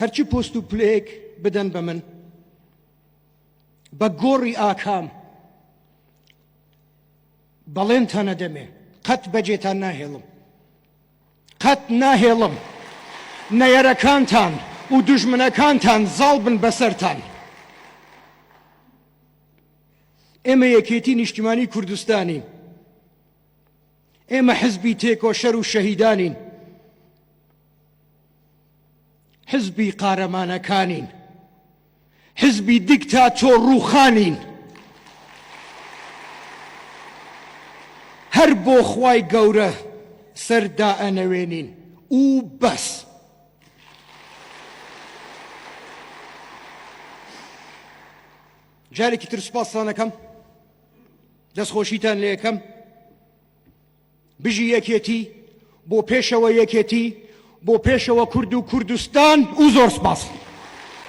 هەرچی پۆست و پلەیەک بدەن بە من بە گۆڕی ئاکام بەڵێنتان نەدەمێ، قەت بەجێتان ناهێڵم، قەت ناهێڵم. نەیەرەکانتان و دوژمنەکانتان زاڵ بن بەسەرتان. ئێمە یەکێتی نیشتیمانی کوردستانین، ئێمە حزبی تێکۆشەر و شەهیدانین، حزبی قارەمانەکانین، حزبی دیکتاتۆر ڕووخانین. هەر بۆ خوای گەورە سەردا ئەنەوێنین و بەس. جارێکی تر سوپاستان دەکەم، دەستخۆشیتان لێ یەکەم. بژی یەکێتی، بۆ پێشەوە یەکێتی، بۆ پێشەوە کورد و کوردستان و زۆر سوپاس.